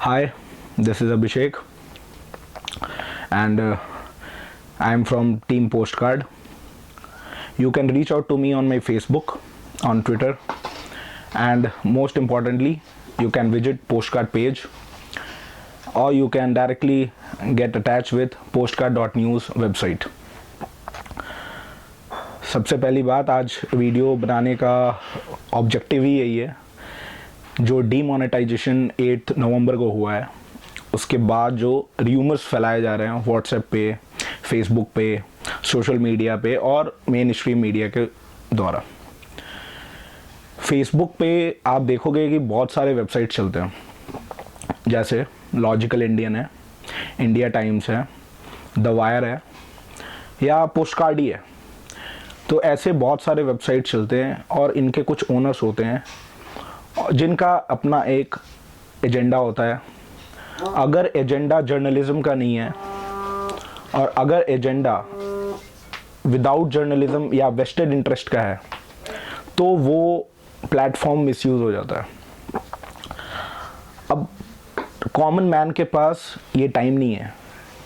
Hi, this is Abhishek, and I am from Team Postcard. You can reach out to me on my Facebook, on Twitter, and most importantly, you can visit Postcard page, or you can directly get attached with postcard.news website. सबसे पहली बात, आज video बनाने का objective ही यही है। जो demonetisation 8 नवंबर को हुआ है, उसके बाद जो र्यूमर्स फैलाए जा रहे हैं व्हाट्सएप पे, फेसबुक पे, सोशल मीडिया पे और मेन स्ट्रीम मीडिया के द्वारा। फेसबुक पे आप देखोगे कि बहुत सारे वेबसाइट चलते हैं, जैसे लॉजिकल इंडियन है, इंडिया टाइम्स है, द वायर है या पोस्टकार्ड ही है। तो ऐसे बहुत सारे वेबसाइट चलते हैं और इनके कुछ ओनर्स होते हैं जिनका अपना एक एजेंडा होता है। अगर एजेंडा जर्नलिज्म का नहीं है और अगर एजेंडा विदाउट जर्नलिज्म या वेस्टेड इंटरेस्ट का है, तो वो प्लेटफॉर्म मिसयूज हो जाता है। अब कॉमन मैन के पास ये टाइम नहीं है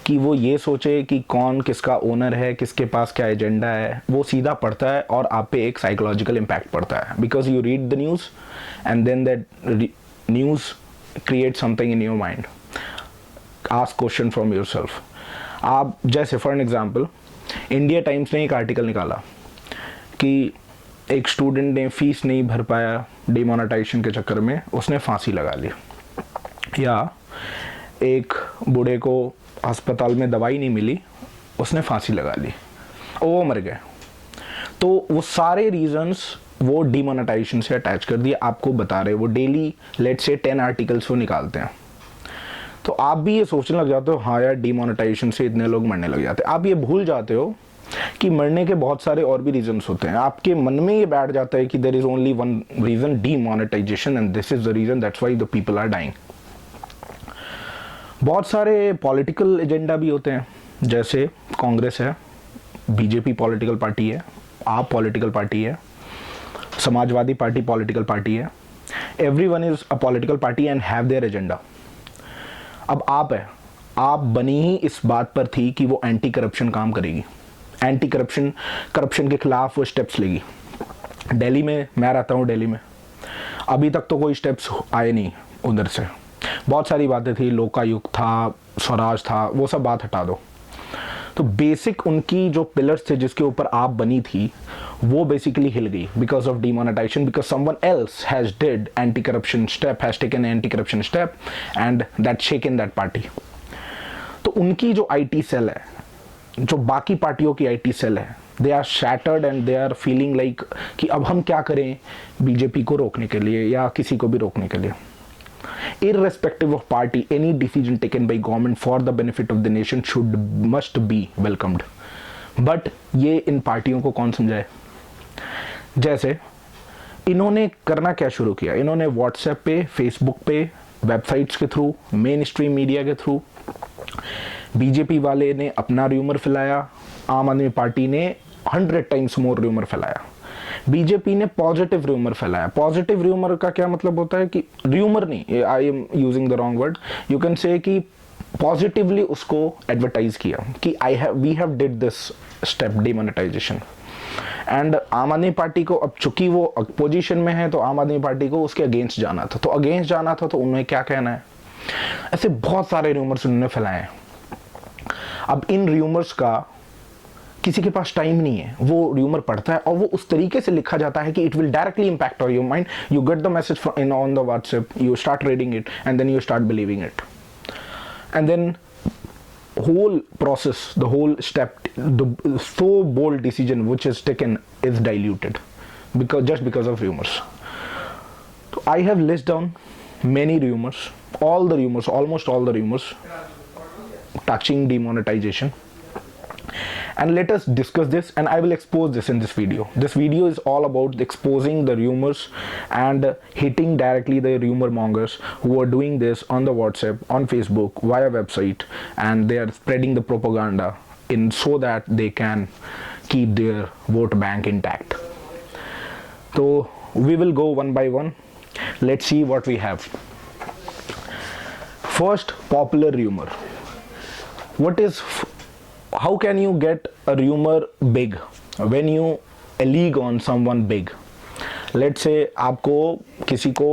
कि वो ये सोचे कि कौन किसका ओनर है, किसके पास क्या एजेंडा है। वो सीधा पढ़ता है और आप पे एक साइकोलॉजिकल इम्पैक्ट पड़ता है, because you read the news and then that news create something in your mind. Ask question from your self. आप जैसे for an example, India Times ने एक आर्टिकल निकाला कि एक स्टूडेंट ने फीस नहीं भर पाया डिमोनेटाइजेशन के चक्कर में, उसने फांसी लगा ली। या एक बूढ़े को अस्पताल में दवाई नहीं मिली, उसने फांसी लगा ली, वो मर गए। तो वो सारे रीजंस वो डिमोनेटाइजेशन से अटैच कर दिए, आपको बता रहे। वो डेली लेट्स से 10 आर्टिकल्स वो निकालते हैं। तो आप भी ये सोचने लग जाते हो, हाँ यार डिमोनेटाइजेशन से इतने लोग मरने लग जाते हैं। आप ये भूल जाते हो कि मरने के बहुत सारे और भी रीजंस होते हैं। आपके मन में ये बैठ जाता है कि there is only one reason, demonetization, and this is the reason, that's why the people are dying. बहुत सारे पॉलिटिकल एजेंडा भी होते हैं, जैसे कांग्रेस है, बीजेपी पॉलिटिकल पार्टी है, आप पॉलिटिकल पार्टी है, समाजवादी पार्टी पॉलिटिकल पार्टी है। Everyone is a political party and have their agenda. अब आप है, आप बनी ही इस बात पर थी कि वो एंटी करप्शन काम करेगी, एंटी करप्शन के खिलाफ वो स्टेप्स लेगी। दिल्ली में, मैं रहता हूँ दिल्ली में, अभी तक तो कोई स्टेप्स आए नहीं उधर से। बहुत सारी बातें थी, लोकायुक्त था, स्वराज था, वो सब बात हटा दो। तो बेसिक उनकी जो पिलर्स थे जिसके ऊपर आप बनी थी, वो बेसिकली हिल गई because of demonetisation, because someone else has did anti corruption step, has taken anti corruption step and that shaken that party. तो उनकी जो आईटी सेल है, जो बाकी पार्टियों की आईटी सेल है, they are shattered and they are feeling like कि अब हम क्या करें बीजेपी को रोकने के लिए या किसी को भी रोकने के लिए। Irrespective of party, any decision taken by government for the benefit of the nation must be welcomed. But ये इन पार्टियों को कौन समझाए? जैसे इन्होंने करना क्या शुरू किया, इन्होंने व्हाट्सएप पे, फेसबुक पे, वेबसाइट्स के थ्रू, मेन स्ट्रीम मीडिया के थ्रू बीजेपी वाले ने अपना र्यूमर फैलाया, आम आदमी पार्टी ने 100 टाइम्स मोर र्यूमर फैलाया। बीजेपी ने पॉजिटिव र्यूमर फैलाया। पॉजिटिव र्यूमर का क्या मतलब होता है कि र्यूमर नहीं, I am using the wrong word, you can say कि पॉजिटिवली उसको एडवर्टाइज किया कि we have did this step demonetization. And Aam Aadmi party को, अब चूंकि वो अपोजिशन में है, तो आम आदमी पार्टी को उसके अगेंस्ट जाना था। तो अगेंस्ट जाना था तो उन्हें क्या कहना है। ऐसे बहुत सारे र्यूमर्स उन्होंने फैलाए हैं। अब इन र्यूमर्स का किसी के पास टाइम नहीं है, वो र्यूमर पढ़ता है और वो उस तरीके से लिखा जाता है कि it will directly impact on your mind. You get the message in on the WhatsApp, you start reading it and then you start believing it, and then whole process, the whole step, the so bold decision which is taken is diluted because of rumors. So I have listed down many rumors, all the rumors, almost all the rumors touching demonetization. And let us discuss this, and I will expose this in this video. This video is all about exposing the rumors and hitting directly the rumor mongers who are doing this on the WhatsApp, on Facebook, via website, and they are spreading the propaganda in so that they can keep their vote bank intact. So we will go one by one. Let's see what we have. First, popular rumor. What is, how can you get a rumor big when you alleged on someone big? Let's say आपको किसी को,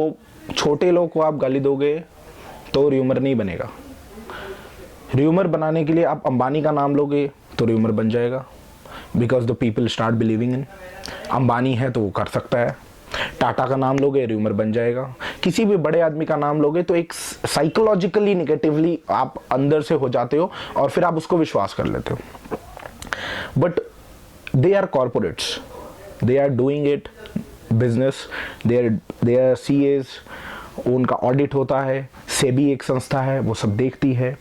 छोटे लोग को आप गाली दोगे तो rumor नहीं बनेगा. rumor बनाने के लिए आप अंबानी का नाम लोगे तो rumor बन जाएगा, because the people start believing in. Ambani है तो वो कर सकता है. टाटा का नाम लोगे रूमर बन जाएगा. किसी भी बड़े आदमी का नाम लोगे तो एक साइकोलॉजिकली नेगेटिवली आप अंदर से हो जाते हो और फिर आप उसको विश्वास कर लेते हो. But they are corporates, they are doing it business, they are CAs, उनका ऑडिट होता है, सेबी एक संस्था है वो सब देखती है.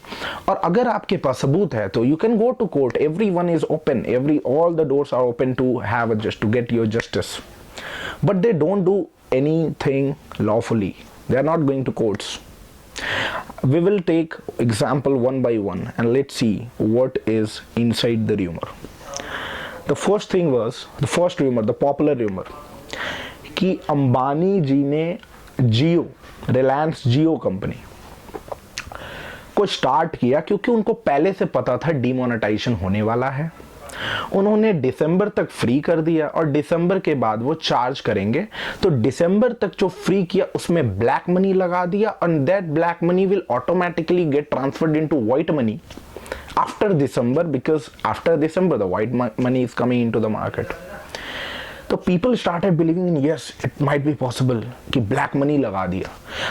और अगर आपके पास सबूत है तो you can go to court. Everyone is open, all the doors are open to have just to get your justice. But they don't do anything lawfully. They are not going to courts. We will take example one by one and let's see what is inside the rumor. The first thing was, the first rumor, the popular rumor, कि अंबानी जी ने जियो, रिलायंस जियो company को start किया क्योंकि उनको पहले से पता था डिमोनेटाइजेशन होने वाला है. उन्होंने दिसंबर तक फ्री कर दिया और दिसंबर के बाद वो चार्ज करेंगे. तो दिसंबर तक जो फ्री किया उसमें ब्लैक मनी लगा दिया and that black money will automatically get transferred into white money after December, because after December the white money is coming into the market. तो people started believing in yes it might be possible कि black money लगा दिया.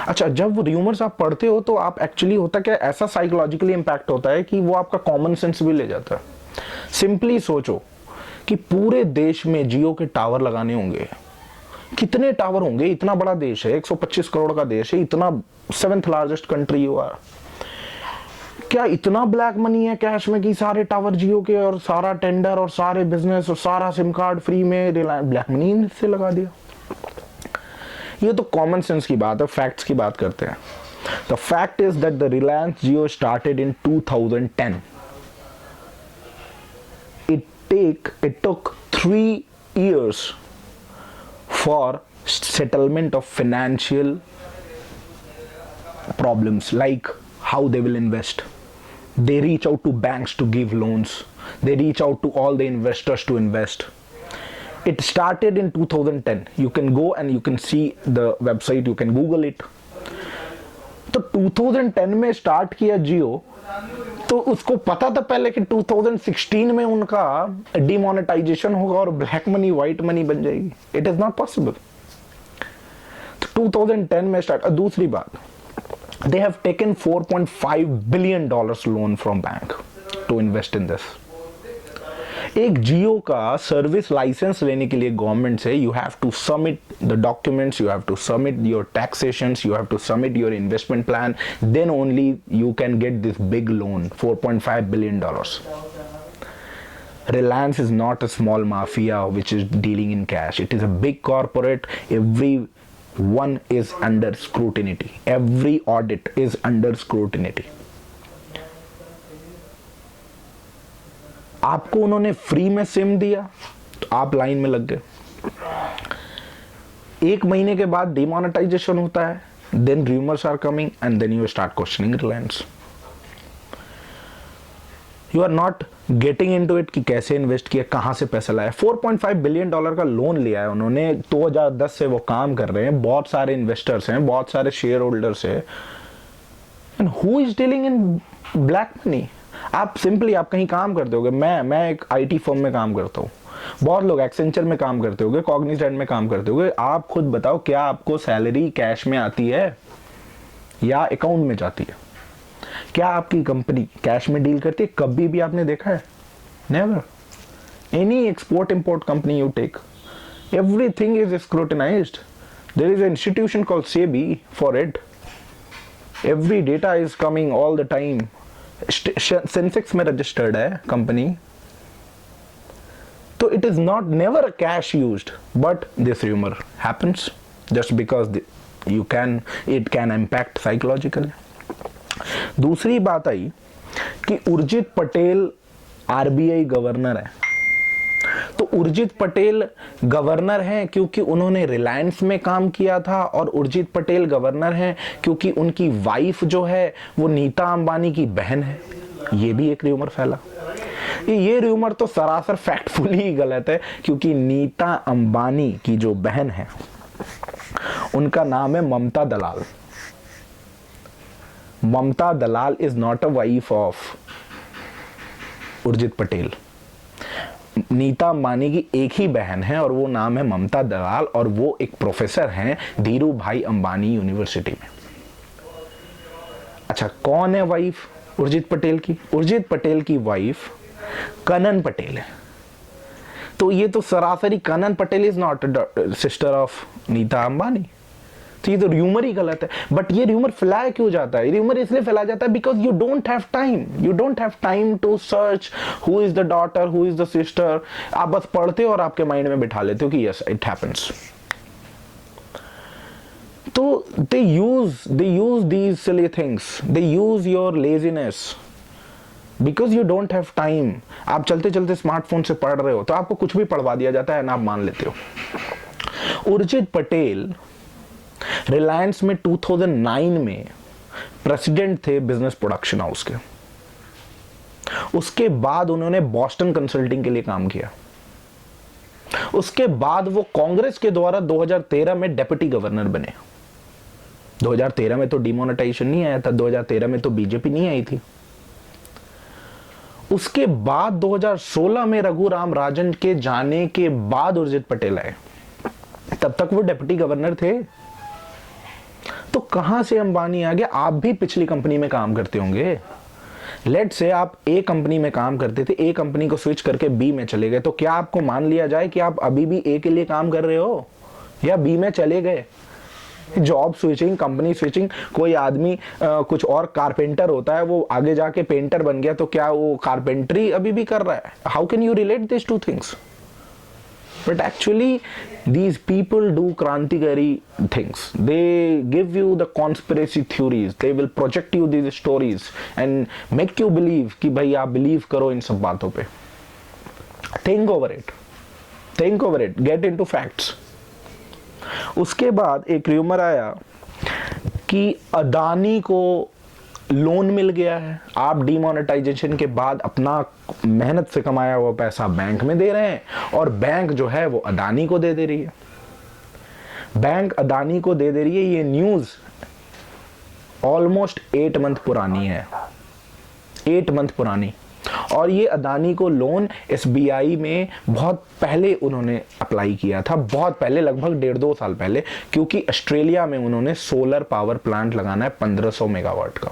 अच्छा, जब वो rumours आप पढ़ते हो तो आप एक्चुअली होता क्या, ऐसा साइकोलॉजिकली इम्पैक्ट होता है कि वो आपका कॉमन सेंस भी ले जाता है. सिंपली सोचो कि पूरे देश में जियो के टावर लगाने होंगे. कितने टावर होंगे? इतना बड़ा देश है, 125 करोड़ का देश है, इतना 7th लार्जेस्ट कंट्री हुआ. क्या इतना ब्लैक मनी है कैश में कि सारे टावर जियो के और सारा टेंडर और सारे बिजनेस और सारा सिम कार्ड फ्री में ब्लैक मनी से लगा दिया? ये तो कॉमन सेंस की बात है, फैक्ट्स की बात करते हैं. The fact is that the Reliance Jio started in 2010. It took 3 years for settlement of financial problems, like how they will invest. They reach out to banks to give loans. They reach out to all the investors to invest. It started in 2010. You can go and you can see the website, you can Google it. तो 2010 में start किया जियो, तो उसको पता था पहले कि 2016 में उनका डिमोनेटाइजेशन होगा और ब्लैक मनी व्हाइट मनी बन जाएगी. It is not possible. 2010 में स्टार्ट. दूसरी बात, they have taken $4.5 billion loan from bank to invest in this. एक जियो का सर्विस लाइसेंस लेने के लिए गवर्नमेंट से you have to submit the documents, you have to submit your taxations, you have to submit your investment plan, then only you can get this big loan, $4.5 billion. Reliance is not a small mafia which is dealing in cash. It is a big corporate. Everyone is under scrutiny. Every audit is under scrutiny. आपको उन्होंने free में SIM दिया तो आप line में लग गए. 1 महीने के बाद डिमोनेटाइजेशन होता है, then rumours are coming and then you start questioning Reliance. You are not getting into it कि कैसे इन्वेस्ट किया, कहां से पैसा लाया. $4.5 बिलियन का लोन लिया है उन्होंने. 2010 से वो काम कर रहे हैं, बहुत सारे इन्वेस्टर्स हैं, बहुत सारे शेयर होल्डर्स हैं. And who is dealing in black money? आप सिंपली आप कहीं काम करते होगे, मैं एक आईटी फर्म में काम करता हूँ, बहुत लोग एक्सेंचर में काम करते होंगे, कॉग्निजेंट में काम करते होंगे. आप खुद बताओ, क्या आपको सैलरी कैश में आती है या अकाउंट में जाती है? क्या आपकी कंपनी कैश में डील करती है? कभी भी आपने देखा है? Never. Any export import company you take, everything is scrutinised. There is an institution called SEBI for it. Every data is coming all the time. Sensex में रजिस्टर्ड है कंपनी. तो it is not never a cash used, but this rumour happens just because it can impact psychologically. दूसरी बात आई कि Urjit Patel RBI governor है, तो Urjit Patel governor हैं क्योंकि उन्होंने रिलायंस में काम किया था, और उर्जित पटेल गवर्नर हैं क्योंकि उनकी वाइफ जो है वो नीता अंबानी की बहन है। ये भी एक र्यूमर फैला। ये र्यूमर तो सरासर फैक्टफुली ही गलत है, क्योंकि नीता अंबानी की जो बहन है उनका नाम है Mamata Dalal. Mamata Dalal is not a wife of Urjit Patel. Nita Ambani की एक ही बहन है और वो नाम है ममता दलाल, और वो एक प्रोफेसर हैं धीरू भाई अंबानी यूनिवर्सिटी में। अच्छा, कौन है वाइफ उर्जित पटेल की? उर्जित पटेल की वाइफ कनन पटेल है। तो ये तो सरासरी, Kanan Patel is not sister of Nita Ambani. तो ये तो र्यूमर ही गलत है। बट ये र्यूमर फैलाया क्यों जाता है? र्यूमर इसलिए फैलाया जाता है because you don't have time to search who is the daughter, who is the sister. आप बस पढ़ते हो और आपके माइंड में बिठा लेते हो कि यस इट हैपेंस। तो they use these silly things, they use your laziness because you don't have time। आप चलते चलते स्मार्टफोन से पढ़ रहे हो तो आपको कुछ भी पढ़वा दिया जाता है ना, आप मान लेते हो। उर्जित पटेल रिलायंस में 2009 में प्रेसिडेंट थे बिजनेस प्रोडक्शन हाउस के। उसके बाद उन्होंने बॉस्टन कंसल्टिंग के लिए काम किया। उसके बाद वो कांग्रेस के द्वारा 2013 में डेप्यूटी गवर्नर बने। 2013 में तो डिमोनेटाइजेशन नहीं आया था, 2013 में तो बीजेपी नहीं आई थी। उसके बाद 2016 में रघुराम राजन के जाने के बाद उर्जित पटेल आए, तब तक वो डेप्यूटी गवर्नर थे। तो कहां से अंबानी आ गया? आप भी पिछली कंपनी में काम करते होंगे। लेट से आप ए कंपनी में काम करते थे, ए कंपनी को स्विच करके बी में चले गए, तो क्या आपको मान लिया जाए कि आप अभी भी ए के लिए काम कर रहे हो या बी में चले गए? Job switching, company switching. कोई आदमी कुछ और कारपेंटर होता है, वो आगे जाके पेंटर बन गया, तो क्या वो कारपेंटरी अभी भी कर रहा है? How can you relate this two things? But actually these people do krantikari things. They give you the conspiracy theories, they will project you these stories and make you believe कि भाई आप believe करो इन सब बातों पे। Think over it, get into facts। उसके बाद एक र्यूमर आया कि अदानी को लोन मिल गया है। आप डिमोनेटाइजेशन के बाद अपना मेहनत से कमाया हुआ पैसा बैंक में दे रहे हैं, और बैंक जो है वो अदानी को दे रही है। बैंक अदानी को दे रही है। ये न्यूज ऑलमोस्ट 8 मंथ पुरानी है, 8 मंथ पुरानी। और ये अदानी को लोन एसबीआई में बहुत पहले उन्होंने अप्लाई किया था, बहुत पहले, लगभग 1.5-2 साल पहले, क्योंकि ऑस्ट्रेलिया में उन्होंने सोलर पावर प्लांट लगाना है 1500 मेगावाट का।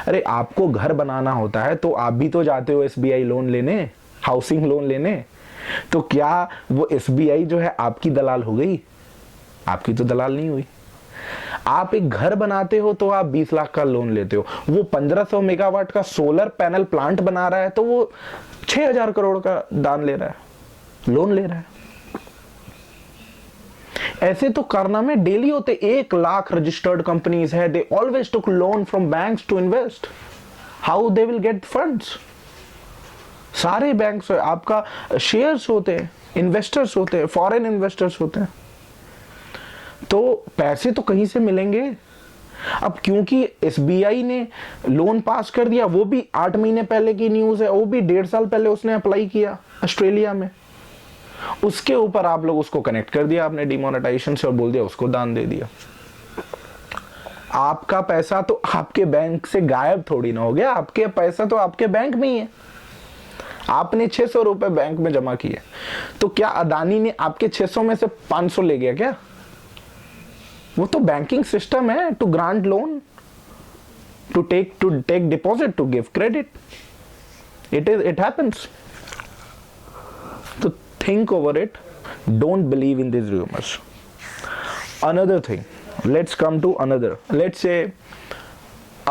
अरे आपको घर बनाना होता है तो आप भी तो जाते हो एसबीआई लोन लेने, हाउसिंग लोन लेने। तो क्या वो एसबीआई जो है आपकी दलाल हो गई? आपकी तो दलाल नहीं हुई। आप एक घर बनाते हो तो आप 20 लाख का लोन लेते हो, वो 1500 मेगावाट का सोलर पैनल प्लांट बना रहा है तो वो 6000 करोड़ का दान ले रहा है, लोन ले रहा है। ऐसे तो कारनामे डेली होते। 1 लाख रजिस्टर्ड कंपनीज है, they always took loan from banks to invest. How they will get funds? सारे बैंक्स, आपका शेयर्स होते हैं, इन्वेस्टर्स होते हैं, फॉरेन इन्वेस्टर्स होते हैं, तो पैसे तो कहीं से मिलेंगे। अब क्योंकि एसबीआई ने लोन पास कर दिया, वो भी 8 महीने पहले की न्यूज है, वो भी 1.5 साल पहले उसने अप्लाई किया ऑस्ट्रेलिया में। उसके ऊपर आप लोग उसको कनेक्ट कर दिया आपने डिमोनेटाइजेशन से और बोल दिया उसको दान दे दिया। आपका पैसा तो आपके बैंक से गायब थोड़ी ना हो गया, आपके पैसा तो आपके बैंक में ही है। आपने 600 रुपए बैंक में जमा किए, तो क्या अदानी ने आपके 600 में से 500 ले गया क्या? वो तो बैंकिंग सिस्टम है, to grant loan, to take deposit, to give credit. It happens. तो think over it, don't believe in these rumors। Another thing, let's come to another, let's say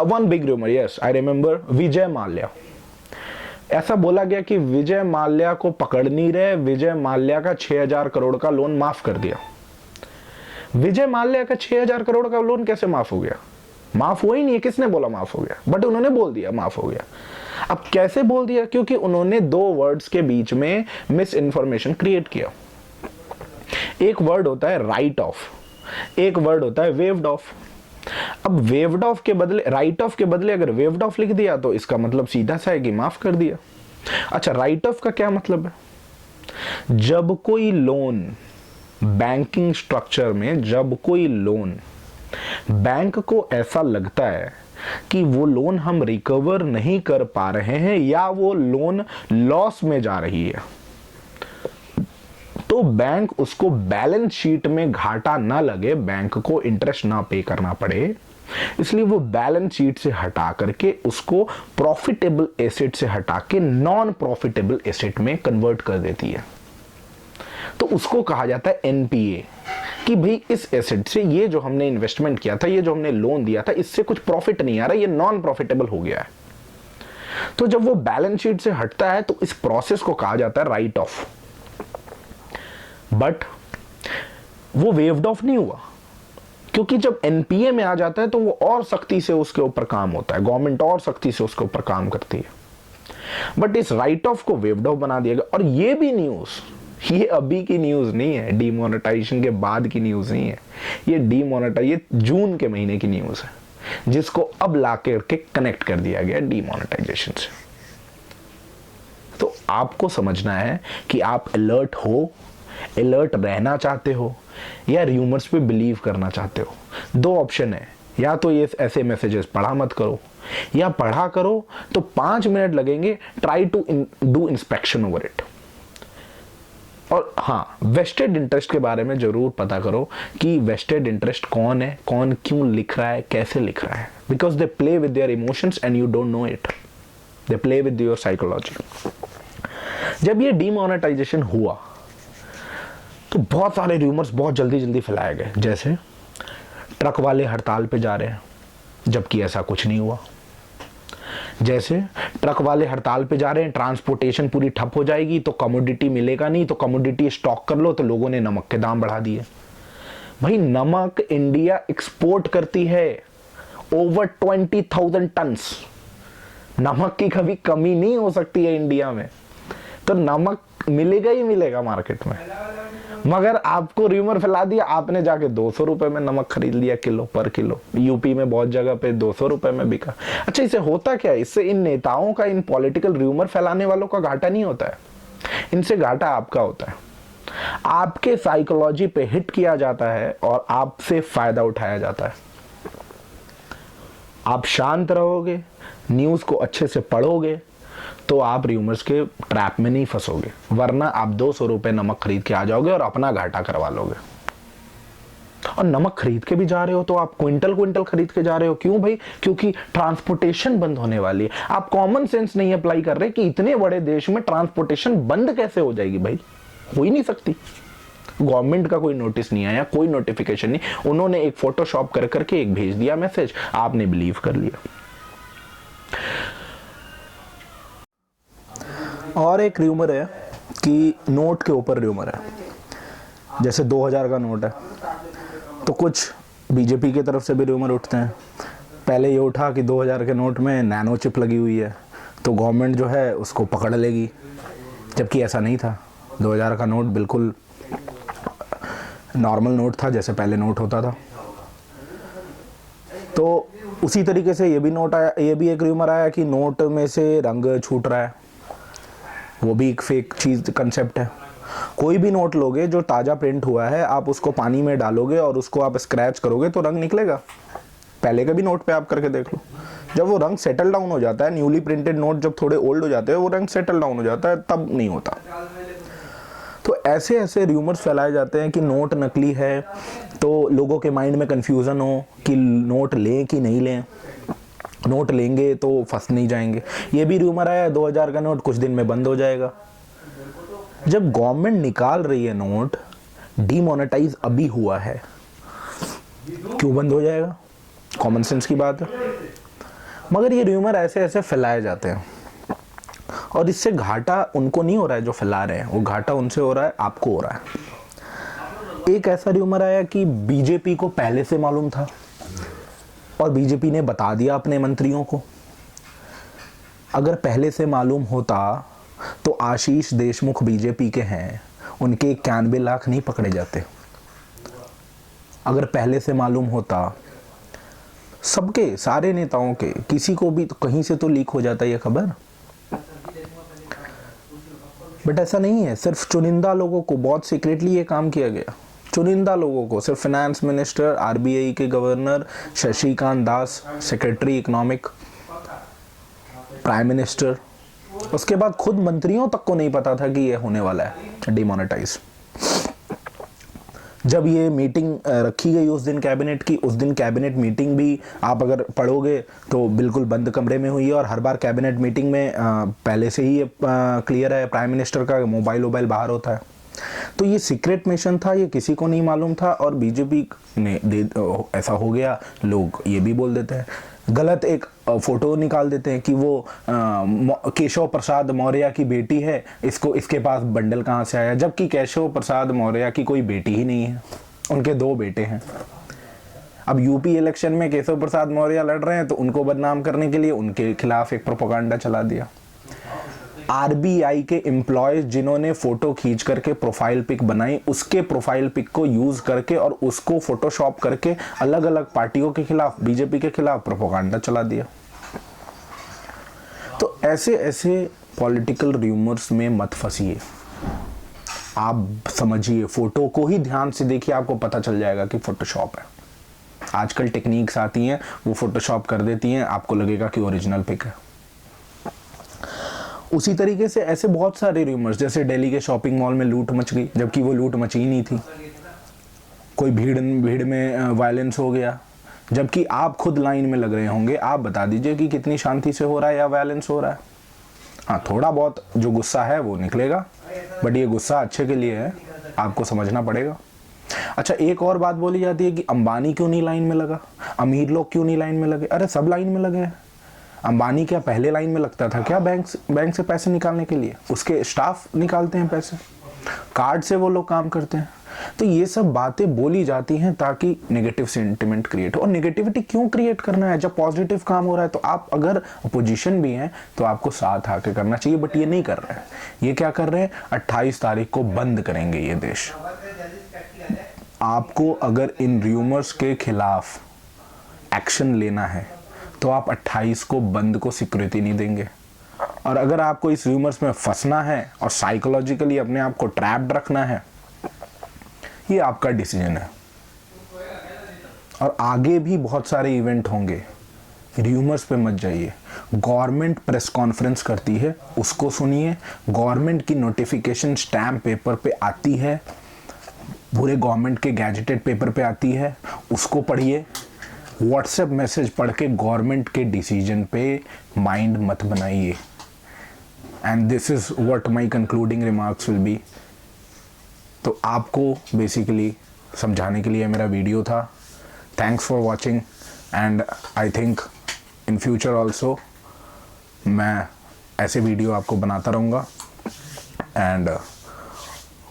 one big rumor, yes I remember, Vijay Mallya. ऐसा बोला गया कि विजय माल्या को पकड़ नहीं रहे, विजय माल्या का 6000 करोड़ का लोन माफ कर दिया। विजय माल्या का 6000 करोड़ का लोन कैसे माफ हो गया? माफ हुआ ही नहीं है, किसने बोला माफ हो गया, बट उन्होंने बोल दिया माफ हो गया। अब कैसे बोल दिया? क्योंकि उन्होंने दो वर्ड्स के बीच में मिस इन्फॉर्मेशन क्रिएट किया। एक वर्ड होता है राइट ऑफ, एक वर्ड होता है वेव्ड ऑफ। अब वेव्ड ऑफ के बदले, राइट ऑफ के बदले अगर वेव्ड ऑफ लिख दिया तो इसका मतलब सीधा सा है कि माफ कर दिया। अच्छा, राइट ऑफ का क्या मतलब है? जब कोई लोन बैंकिंग स्ट्रक्चर में, जब कोई लोन बैंक को ऐसा लगता है कि वो लोन हम रिकवर नहीं कर पा रहे हैं या वो लोन लॉस में जा रही है, तो बैंक उसको बैलेंस शीट में घाटा ना लगे, बैंक को इंटरेस्ट ना पे करना पड़े, इसलिए वो बैलेंस शीट से हटा करके उसको प्रॉफिटेबल एसेट से हटा के नॉन प्रॉफिटेबल एसेट में कन्वर्ट कर देती है। तो उसको कहा जाता है एनपीए, कि भाई इस एसेट से, ये जो हमने इन्वेस्टमेंट किया था, ये जो हमने लोन दिया था, इससे कुछ प्रॉफिट नहीं आ रहा, ये नॉन प्रॉफिटेबल हो गया है। तो जब वो बैलेंस शीट से हटता है तो इस प्रोसेस को कहा जाता है राइट ऑफ। बट वो वेव्ड ऑफ नहीं हुआ, क्योंकि जब एनपीए में आ जाता है तो वो और सख्ती से उसके ऊपर काम होता है, गवर्नमेंट और सख्ती से उसके ऊपर काम करती है। बट इस राइट ऑफ को वेव्ड ऑफ बना दिया गया। और ये भी न्यूज, ये अभी की न्यूज नहीं है, डीमोनेटाइजेशन के बाद की न्यूज नहीं है, ये जून के महीने की न्यूज है, जिसको अब ला के कनेक्ट कर दिया गया डीमोनेटाइजेशन से। तो आपको समझना है कि आप अलर्ट हो, अलर्ट रहना चाहते हो या र्यूमर्स पे बिलीव करना चाहते हो। दो ऑप्शन है, या तो ये ऐसे मैसेजेस पढ़ा मत करो, या पढ़ा करो तो 5 मिनट लगेंगे, try to do inspection over it. और हाँ, वेस्टेड इंटरेस्ट के बारे में जरूर पता करो कि वेस्टेड इंटरेस्ट कौन है, कौन क्यों लिख रहा है, कैसे लिख रहा है, because they play with their emotions and you don't know it, they play with your psychology. जब ये डीमोनेटाइजेशन हुआ तो बहुत सारे र्यूमर्स बहुत जल्दी जल्दी फैलाए गए, जैसे ट्रक वाले हड़ताल पे जा रहे हैं, जबकि ऐसा कुछ नहीं हुआ। जैसे ट्रक वाले हड़ताल पे जा रहे हैं, ट्रांसपोर्टेशन पूरी ठप हो जाएगी तो कमोडिटी मिलेगा नहीं, तो कमोडिटी स्टॉक कर लो, तो लोगों ने नमक के दाम बढ़ा दिए। भाई नमक इंडिया एक्सपोर्ट करती है ओवर 20,000 टन्स, नमक की कभी कमी नहीं हो सकती है इंडिया में, तो नमक मिलेगा ही मिलेगा मार्केट में। मगर आपको र्यूमर फैला दिया, आपने जाके 200 रुपए में नमक खरीद लिया किलो पर किलो, यूपी में बहुत जगह पे 200 रुपए में बिका। अच्छा, इससे होता क्या है? इससे इन नेताओं का, इन पॉलिटिकल र्यूमर फैलाने वालों का घाटा नहीं होता है, इनसे घाटा आपका होता है। आपके साइकोलॉजी पे हिट किया जाता है और आपसे फायदा उठाया जाता है। आप शांत रहोगे, न्यूज को अच्छे से पढ़ोगे तो आप र्यूमर्स के ट्रैप में नहीं फंसोगे, वरना आप 200 रुपए नमक खरीद के आ जाओगे और अपना घाटा करवा लोगे। और नमक खरीद के भी जा रहे हो तो आप क्विंटल क्विंटल खरीद के जा रहे हो, क्यों भाई? क्योंकि ट्रांसपोर्टेशन बंद होने वाली है। आप कॉमन सेंस नहीं अप्लाई कर रहे कि इतने बड़े देश में ट्रांसपोर्टेशन बंद कैसे हो जाएगी। भाई हो ही नहीं सकती, गवर्नमेंट का कोई नोटिस नहीं आया, कोई नोटिफिकेशन नहीं, उन्होंने एक फोटोशॉप कर करके एक भेज दिया मैसेज, आपने बिलीव कर लिया। और एक र्यूमर है कि नोट के ऊपर र्यूमर है, जैसे 2000 का नोट है तो कुछ बीजेपी की तरफ से भी र्यूमर उठते हैं। पहले ये उठा कि 2000 के नोट में नैनो चिप लगी हुई है तो गवर्नमेंट जो है उसको पकड़ लेगी, जबकि ऐसा नहीं था। 2000 का नोट बिल्कुल नॉर्मल नोट था, जैसे पहले नोट होता था। तो उसी तरीके से ये भी नोट आया, ये भी एक र्यूमर आया कि नोट में से रंग छूट रहा है, वो भी एक फेक चीज, कंसेप्ट है। कोई भी नोट लोगे जो ताजा प्रिंट हुआ है, आप उसको पानी में डालोगे और उसको आप स्क्रैच करोगे तो रंग निकलेगा। पहले के भी नोट पे आप करके देख लो, जब वो रंग सेटल डाउन हो जाता है, न्यूली प्रिंटेड नोट जब थोड़े ओल्ड हो जाते हैं, वो रंग सेटल डाउन हो जाता है, तब नहीं होता। तो ऐसे ऐसे र्यूमर्स फैलाए जाते हैं कि नोट नकली है, तो लोगों के माइंड में कंफ्यूजन हो कि नोट लें कि नहीं लें, नोट लेंगे तो फंस नहीं जाएंगे। ये भी र्यूमर आया 2000 का नोट कुछ दिन में बंद हो जाएगा। जब गवर्नमेंट निकाल रही है नोट, डीमोनेटाइज अभी हुआ है, क्यों बंद हो जाएगा? कॉमन सेंस की बात है। मगर ये र्यूमर ऐसे ऐसे फैलाए जाते हैं और इससे घाटा उनको नहीं हो रहा है जो फैला रहे हैं, वो घाटा उनसे हो रहा है, आपको हो रहा है। एक ऐसा र्यूमर आया कि बीजेपी को पहले से मालूम था और बीजेपी ने बता दिया अपने मंत्रियों को। अगर पहले से मालूम होता तो आशीष देशमुख बीजेपी के हैं, उनके 91 लाख नहीं पकड़े जाते। अगर पहले से मालूम होता, सबके सारे नेताओं के, किसी को भी तो कहीं से तो लीक हो जाता ये खबर। बट ऐसा नहीं है, सिर्फ चुनिंदा लोगों को बहुत सीक्रेटली ये काम किया गया। चुनिंदा लोगों को, सिर्फ फाइनेंस मिनिस्टर, आरबीआई के governor Shashikant Das, secretary economic, prime minister, उसके बाद खुद मंत्रियों तक को नहीं पता था कि ये होने वाला है डिमोनेटाइज। जब ये मीटिंग रखी गई उस दिन कैबिनेट की, उस दिन कैबिनेट मीटिंग भी आप अगर पढ़ोगे तो बिल्कुल बंद कमरे में हुई है, और हर बार कैबिनेट मीटिंग में पहले से ही ये क्लियर है प्राइम मिनिस्टर का मोबाइल बाहर होता है। तो ये सीक्रेट मिशन था, ये किसी को नहीं मालूम था, और बीजेपी ने ऐसा हो गया। लोग ये भी बोल देते हैं, गलत एक फोटो निकाल देते हैं कि वो केशव प्रसाद मौर्य की बेटी है, इसके पास बंडल कहाँ से आया, जबकि केशव प्रसाद मौर्य की कोई बेटी ही नहीं है, उनके 2 बेटे हैं। अब यूपी इलेक्शन में केशव प्रसाद मौर्य लड़ रहे हैं तो उनको बदनाम करने के लिए उनके खिलाफ एक प्रोपेगेंडा चला दिया। आरबीआई के एम्प्लॉयज जिन्होंने फोटो खींच करके प्रोफाइल पिक बनाई, उसके प्रोफाइल पिक को यूज करके और उसको फोटोशॉप करके अलग अलग पार्टियों के खिलाफ, बीजेपी के खिलाफ प्रोपेगेंडा चला दिया। तो ऐसे ऐसे पॉलिटिकल र्यूमर्स में मत फंसिए, आप समझिए, फोटो को ही ध्यान से देखिए, आपको पता चल जाएगा कि फोटोशॉप है। आजकल टेक्निक्स आती हैं, वो फोटोशॉप कर देती हैं, आपको लगेगा कि ओरिजिनल पिक है। उसी तरीके से ऐसे बहुत सारे र्यूमर्स, जैसे दिल्ली के शॉपिंग मॉल में लूट मच गई, जबकि वो लूट मची ही नहीं थी। कोई भीड़ में वायलेंस हो गया, जबकि आप खुद लाइन में लग रहे होंगे। आप बता दीजिए कि कितनी शांति से हो रहा है या वायलेंस हो रहा है। हाँ, थोड़ा बहुत जो गुस्सा है वो निकलेगा, बट ये गुस्सा अच्छे के लिए है, आपको समझना पड़ेगा। अच्छा, एक और बात बोली जाती है कि अंबानी क्यों नहीं लाइन में लगा, अमीर लोग क्यों नहीं लाइन में लगे। अरे सब लाइन में लगे हैं। अंबानी क्या पहले लाइन में लगता था क्या बैंक से पैसे निकालने के लिए? उसके स्टाफ निकालते हैं पैसे, कार्ड से वो लोग काम करते हैं। तो ये सब बातें बोली जाती हैं ताकि नेगेटिव सेंटिमेंट क्रिएट हो। और नेगेटिविटी क्यों क्रिएट करना है जब पॉजिटिव काम हो रहा है? तो आप अगर अपोजिशन भी हैं तो आपको साथ आके करना चाहिए, बट ये नहीं कर रहे हैं। ये क्या कर रहे हैं? 28 तारीख को बंद करेंगे ये देश। आपको अगर इन र्यूमर्स के खिलाफ एक्शन लेना है तो आप 28 को बंद को सिक्योरिटी नहीं देंगे। और अगर आपको इस र्यूमर्स में फंसना है और साइकोलॉजिकली अपने आप को ट्रैप्ड रखना है, ये आपका डिसीजन है। और आगे भी बहुत सारे इवेंट होंगे, र्यूमर्स पे मत जाइए। गवर्नमेंट प्रेस कॉन्फ्रेंस करती है, उसको सुनिए। गवर्नमेंट की नोटिफिकेशन स्टैम्प पेपर पे आती है, पूरे गवर्नमेंट के गैजेटेड पेपर पे आती है, उसको पढ़िए। व्हाट्सएप मैसेज पढ़ के गवर्नमेंट के डिसीजन पे माइंड मत बनाइए। And this is what my concluding remarks will be. तो आपको बेसिकली समझाने के लिए मेरा वीडियो था। Thanks for watching, and I think in future also मैं ऐसे वीडियो आपको बनाता रहूँगा। एंड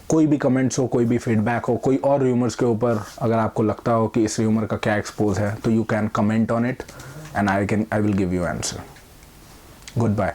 कोई भी कमेंट्स हो, कोई भी फीडबैक हो, कोई और र्यूमर्स के ऊपर अगर आपको लगता हो कि इस र्यूमर का क्या एक्सपोज है, तो you can comment on it and I will give you answer. Good bye.